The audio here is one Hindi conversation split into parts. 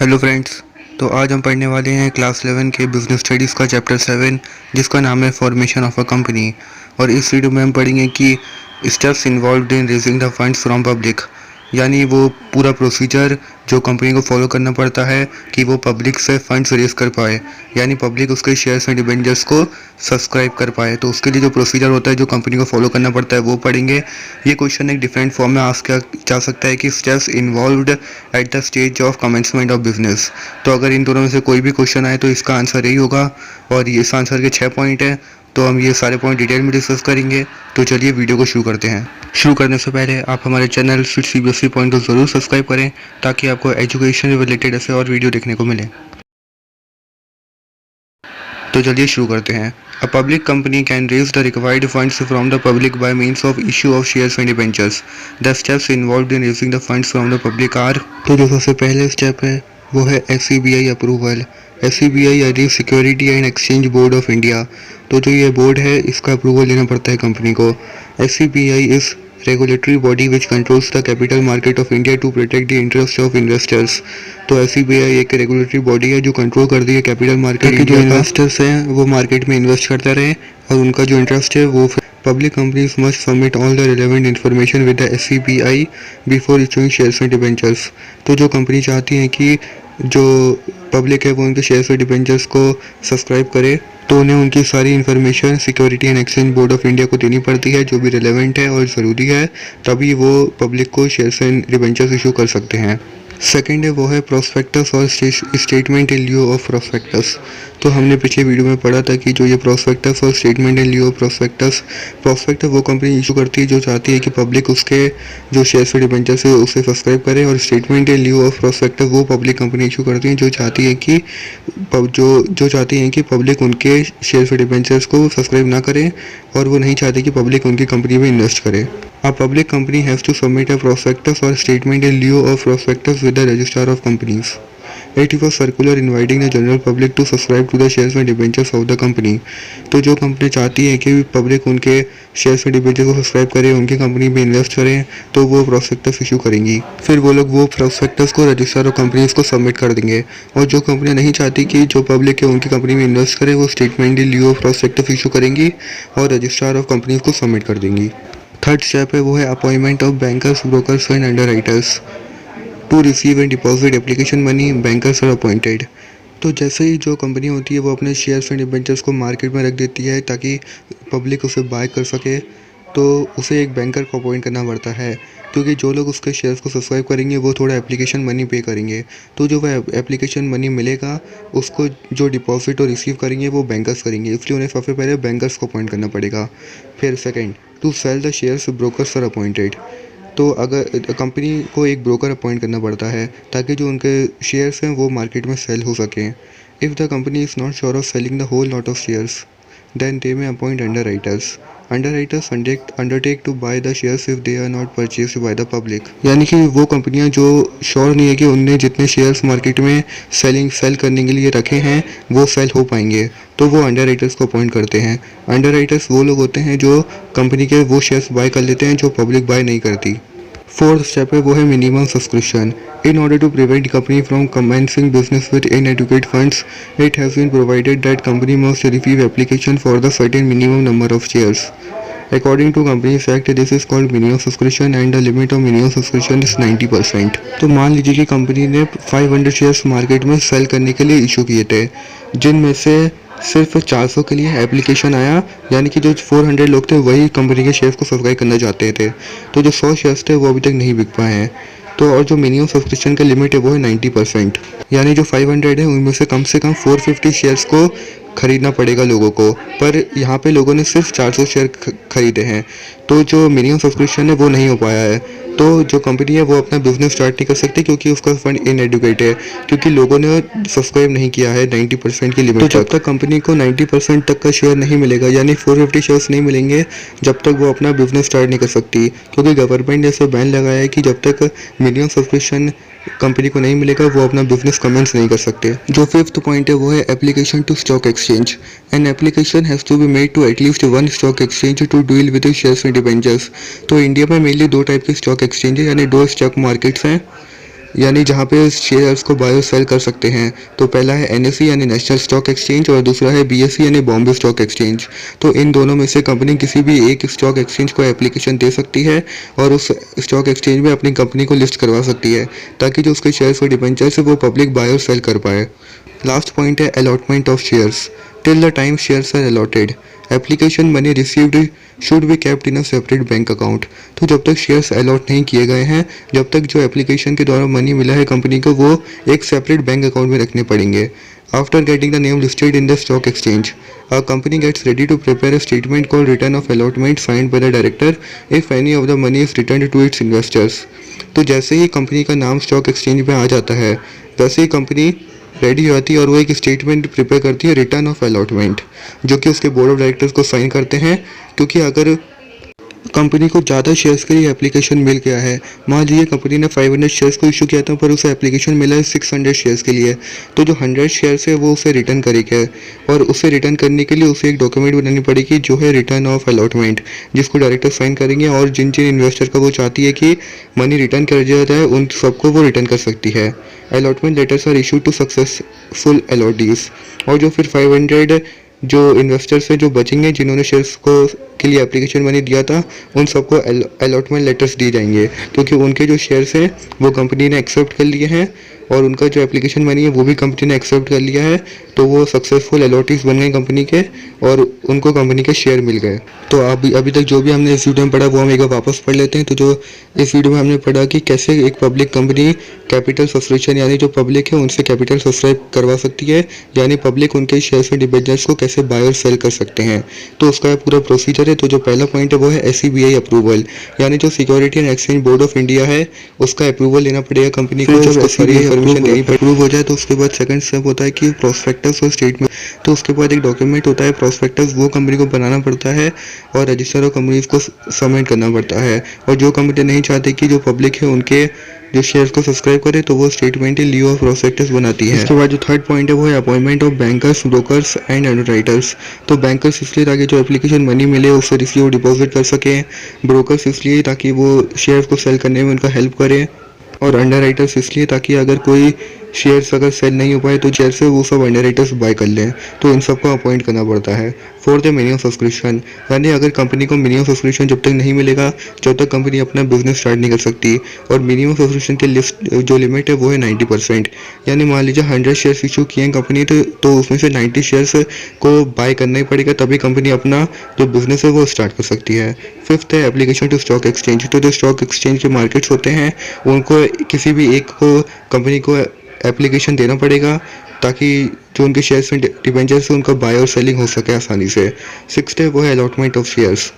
Hello friends. तो आज हम पढ़ने वाले हैं क्लास 11 के बिजनेस स्टडीज़ का चैप्टर 7, जिसका नाम है फॉर्मेशन ऑफ अ कंपनी। और इस वीडियो में हम पढ़ेंगे कि steps involved in raising the funds from public, यानी वो पूरा प्रोसीजर जो कंपनी को फॉलो करना पड़ता है कि वो पब्लिक से फंड्स रेज कर पाए, यानी पब्लिक उसके शेयर्स एंड डिबेंचर्स को सब्सक्राइब कर पाए। तो उसके लिए जो प्रोसीजर होता है जो कंपनी को फॉलो करना पड़ता है वो पढ़ेंगे। ये क्वेश्चन एक डिफरेंट फॉर्म में आस्क किया जा सकता है कि steps involved at the stage of commencement of business. तो अगर इन दोनों में से कोई भी क्वेश्चन आए तो इसका आंसर यही होगा, और इस आंसर के 6 पॉइंट हैं। तो हम ये सारे पॉइंट डिटेल में डिस्कस करेंगे। तो चलिए वीडियो को शुरू करते हैं। शुरू करने से पहले आप हमारे चैनल स्वीट सीबीएसई पॉइंट को ज़रूर सब्सक्राइब करें, ताकि आपको एजुकेशन रिलेटेड ऐसे और वीडियो देखने को मिले। तो चलिए शुरू करते हैं। A public company can raise the required funds from the public by means of issue of shares and debentures. The steps involved in raising the funds from the public are. तो जो सबसे पहले स्टेप है वो है SEBI अप्रूवल। SEBI यानी security and exchange board of India. तो जो ये बोर्ड है इसका अप्रूवल लेना पड़ता है कंपनी को। SEBI is regulatory body which controls the capital market of India to protect the interest of investors. तो SEBI एक रेगुलेटरी बॉडी है जो कंट्रोल करती है कैपिटल मार्केट के जो इन्वेस्टर्स हैं वो मार्केट में इन्वेस्ट करते रहे, और उनका जो इंटरेस्ट है वो public companies must submit all the relevant information with the SEBI before issuing shares and debentures. तो जो कंपनी चाहती है कि जो पब्लिक है वो उनके शेयर्स और डिबेंचर्स को सब्सक्राइब करे, तो उन्हें उनकी सारी information security and exchange board of India को देनी पड़ती है, जो भी रिलेवेंट है और ज़रूरी है, तभी वो पब्लिक को शेयर्स एंड डिबेंचर्स इशू कर सकते हैं। सेकेंड है वो है प्रोस्पेक्टस और statement in Leo of prospectus. तो हमने पिछले वीडियो में पढ़ा था कि जो ये प्रोस्पेक्टस और statement in Leo of prospectus वो कंपनी इशू करती है जो चाहती है कि पब्लिक उसके जो शेयर्स और डिबेंचर्स है उसे सब्सक्राइब करे, और statement in Leo of prospectus वो पब्लिक कंपनी इशू करती है जो चाहती है कि पब्लिक उनके शेयर्स और डिबेंचर्स को सब्सक्राइब ना करे, और वो नहीं चाहती कि पब्लिक उनकी कंपनी में इन्वेस्ट करे। A public company has to submit a prospectus or statement in lieu of prospectus with the registrar of companies. It was circular inviting the general public to subscribe to the shares and debentures of the company. तो जो कंपनी चाहती है कि पब्लिक उनके शेयर्स और डिबेंचर को सब्सक्राइब करे, उनकी कंपनी में इन्वेस्ट करें, तो वो प्रोस्पेक्टस इशू करेंगी। फिर वो लोग वो प्रोस्पेक्टस को रजिस्ट्रार ऑफ कंपनीज को सबमिट कर देंगे, और जो कंपनी नहीं चाहती कि जो पब्लिक है उनकी कंपनी में इन्वेस्ट करे, वो statement in lieu of prospectus issue करेंगी और रजिस्ट्रार ऑफ कंपनीज को सबमिट कर देंगी। थर्ड स्टेप है वो है appointment of bankers, brokers and underwriters to receive and deposit application money. Bankers are appointed. तो जैसे ही जो कंपनी होती है वो अपने शेयर्स एंड डिबेंचर्स को मार्केट में रख देती है ताकि पब्लिक उसे बाय कर सके, तो उसे एक बैंकर को अपॉइंट करना पड़ता है, क्योंकि जो लोग उसके शेयर्स को सब्सक्राइब करेंगे वो थोड़ा एप्लीकेशन मनी पे करेंगे। तो जो वह एप्लीकेशन मनी मिलेगा उसको जो डिपॉजिट और रिसीव करेंगे वो बैंकर्स करेंगे, इसलिए उन्हें सबसे पहले बैंकर्स को अपॉइंट करना पड़ेगा। फिर second, to sell the shares brokers are appointed. तो अगर कंपनी को एक ब्रोकर अपॉइंट करना पड़ता है ताकि जो उनके शेयर्स हैं वो मार्केट में सेल हो सकें। If the company is not sure of selling the whole lot of shares then they may appoint underwriters. Underwriters undertake to buy the shares if they are not purchased by the public. यानी कि वो कंपनियां जो श्योर नहीं है कि उनने जितने शेयर्स मार्केट में सेल करने के लिए रखे हैं वो सेल हो पाएंगे, तो वो अंडरराइटर्स को अपॉइंट करते हैं। अंडरराइटर्स वो लोग होते हैं जो कंपनी के वो शेयर्स बाय कर लेते हैं जो पब्लिक बाय नहीं करती। फोर्थ स्टेप है वो है minimum subscription. In order to prevent company from commencing business with inadequate funds, it has been provided that company must receive application for the certain minimum number of shares. According to Companies Act, this is called minimum subscription and the limit of minimum subscription is 90%। तो मान लीजिए कि कंपनी ने 500 शेयर्स मार्केट में सेल करने के लिए इशू किए थे, जिनमें से सिर्फ 400 के लिए एप्लीकेशन आया, यानी कि जो 400 लोग थे वही कंपनी के शेयर्स को सब्सक्राइब करना चाहते थे, तो जो 100 शेयर्स थे वो अभी तक नहीं बिक पाए हैं। तो और जो मिनिमम सब्सक्रिप्शन का लिमिट है वो है 90%, यानी जो 500 है उनमें से कम 450 शेयर्स को खरीदना पड़ेगा लोगों को, पर यहाँ पे लोगों ने सिर्फ 400 शेयर खरीदे हैं, तो जो मिनिमम सब्सक्रिप्शन है वो नहीं हो पाया है। तो जो कंपनी है वो अपना बिजनेस स्टार्ट नहीं कर सकती क्योंकि उसका फंड इनएडुकेट है, क्योंकि लोगों ने सब्सक्राइब नहीं किया है 90% की लिमिट। तो जब तक कंपनी को 90% तक का शेयर नहीं मिलेगा, यानी 450 शेयर्स नहीं मिलेंगे, जब तक वो अपना बिजनेस स्टार्ट नहीं कर सकती, क्योंकि गवर्नमेंट ने ऐसे बैन लगाया है कि जब तक मिनिमम सब्सक्रिप्शन कंपनी को नहीं मिलेगा वो अपना बिजनेस कमेंस नहीं कर सकते। जो फिफ्थ पॉइंट है वो है application to stock exchange. An application has to be made to at least one stock exchange to deal with shares and debentures. तो इंडिया में मेनली दो टाइप के स्टॉक एक्सचेंज है, यानी दो स्टॉक मार्केट्स हैं, यानी जहाँ पे शेयर्स को बाय और सेल कर सकते हैं। तो पहला है एनएसई यानी नेशनल स्टॉक एक्सचेंज और दूसरा है बीएसई यानी बॉम्बे स्टॉक एक्सचेंज। तो इन दोनों में से कंपनी किसी भी एक स्टॉक एक्सचेंज को एप्लीकेशन दे सकती है और उस स्टॉक एक्सचेंज में अपनी कंपनी को लिस्ट करवा सकती है, ताकि जो उसके शेयर्स और डिबेंचर्स है वो पब्लिक बाय और सेल कर पाए। लास्ट पॉइंट है allotment of shares. Till the time shares are allotted, application money received should be kept in a separate bank account. तो जब तक शेयर्स अलॉट नहीं किए गए हैं, जब तक जो एप्लीकेशन के द्वारा मनी मिला है कंपनी को, वो एक सेपरेट बैंक अकाउंट में रखने पड़ेंगे। After getting the name listed in the stock exchange, a company gets ready to prepare a statement called return of allotment signed by the director if any of the money is returned to its investors। तो जैसे ही कंपनी का नाम स्टॉक एक्सचेंज में आ जाता है, वैसे ही कंपनी रेडी हो जाती है और वो एक स्टेटमेंट प्रिपेयर करती है रिटर्न ऑफ अलॉटमेंट, जो कि उसके बोर्ड ऑफ डायरेक्टर्स को साइन करते हैं। क्योंकि अगर कंपनी को ज़्यादा शेयर्स के लिए एप्लीकेशन मिल गया है, मान लीजिए कंपनी ने 500 शेयर्स को इशू किया था पर उसे एप्लीकेशन मिला है 600 शेयर्स के लिए, तो जो 100 शेयर्स है वो उसे रिटर्न करेगा और उसे रिटर्न करने के लिए उसे एक डॉक्यूमेंट बनानी पड़ेगी जो है रिटर्न ऑफ अलॉटमेंट, जिसको डायरेक्टर साइन करेंगे और जिन जिन इन्वेस्टर का वो चाहती है कि मनी रिटर्न कर दिया जाए उन सबको वो रिटर्न कर सकती है। Allotment letters are issue to successful allottees, और जो फिर 500 जो इन्वेस्टर्स हैं जो बचेंगे जिन्होंने शेयर्स को के लिए एप्लीकेशन मनी दिया था, उन सबको अलॉटमेंट लेटर्स दिए जाएंगे, क्योंकि उनके जो शेयर्स हैं वो कंपनी ने एक्सेप्ट कर लिए हैं और उनका जो एप्लीकेशन मनी है वो भी कंपनी ने एक्सेप्ट कर लिया है। तो वो सक्सेसफुल अलॉटीज बन गए कंपनी के और उनको कंपनी के शेयर मिल गए। तो अभी तक जो भी हमने इस वीडियो में पढ़ा वो हम एक बार वापस पढ़ लेते हैं। तो जो इस वीडियो में हमने पढ़ा कि कैसे एक पब्लिक कंपनी कैपिटल सब्सक्रिप्शन यानी जो पब्लिक है उनसे कैपिटल सब्सक्राइब करवा सकती है, यानी पब्लिक उनके शेयर्स और डिबेंचर्स को कैसे बाय और सेल कर सकते हैं। तो उसका पूरा प्रोसीजर है। तो जो पहला पॉइंट है वो है SEBI अप्रूवल, यानी जो security and exchange board of India है उसका अप्रूवल लेना पड़ेगा कंपनी को। जब सारी इन्फॉर्मेशन देनी अप्रूव हो जाए तो उसके बाद सेकंड स्टेप होता है कि प्रोस्पेक्टस और स्टेटमेंट। तो उसके बाद एक डॉक्यूमेंट होता है प्रोस्पेक्टस, वो कंपनी को बनाना पड़ता है और रजिस्टर ऑफ कंपनीज को सबमिट करना पड़ता है। और जो कंपनी नहीं चाहती कि जो पब्लिक है उनके जो शेयर्स को सब्सक्राइब करे तो वो statement in Leo of prospectus बनाती है। इसके बाद जो थर्ड पॉइंट है वो है appointment of bankers, brokers and underwriters. तो बैंकर्स इसलिए ताकि जो एप्लीकेशन मनी मिले उससे रिसीव डिपॉजिट कर सकें, ब्रोकर्स इसलिए ताकि वो शेयर्स को सेल करने में उनका हेल्प करें, और अंडरराइटर्स इसलिए ताकि अगर कोई शेयर्स अगर सेल नहीं हो पाए तो शेयर से वो सब अंडरराइटर्स बाय कर लें। तो इन सबको अपॉइंट करना पड़ता है। फोर्थ है मिनिमम सब्सक्रिप्शन, यानी अगर कंपनी को मिनिमम सब्सक्रिप्शन जब तक नहीं मिलेगा जब तक कंपनी अपना बिजनेस स्टार्ट नहीं कर सकती। और मिनिमम सब्सक्रिप्शन की लिस्ट जो लिमिट है वो है 90%, यानी मान लीजिए 100 शेयर्स इशू किए हैं कंपनी तो उसमें से 90 शेयर्स को बाय करना ही पड़ेगा, तभी कंपनी अपना जो बिजनेस है वो स्टार्ट कर सकती है। फिफ्थ है एप्लीकेशन टू स्टॉक एक्सचेंज। तो जो स्टॉक एक्सचेंज के मार्केट्स होते हैं उनको किसी भी एक को कंपनी को एप्लीकेशन देना पड़ेगा ताकि जो उनके शेयर्स में डिबेंचर्स है उनका बाय और सेलिंग हो सके आसानी से। सिक्स्थ है वो है अलॉटमेंट ऑफ शेयर्स।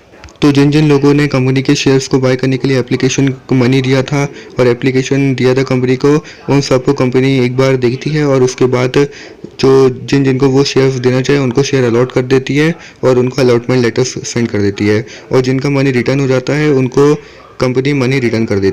तो जिन जिन लोगों ने कंपनी के शेयर्स को बाय करने के लिए एप्लीकेशन को मनी दिया था और एप्लीकेशन दिया था कंपनी को, उन सबको कंपनी एक बार देखती है और उसके बाद जो जिन जिनको वो शेयर्स देना चाहिए उनको शेयर अलॉट कर देती है और उनको अलॉटमेंट लेटर्स सेंड कर देती है, और जिनका मनी रिटर्न हो जाता है उनको कंपनी मनी रिटर्न कर देती है।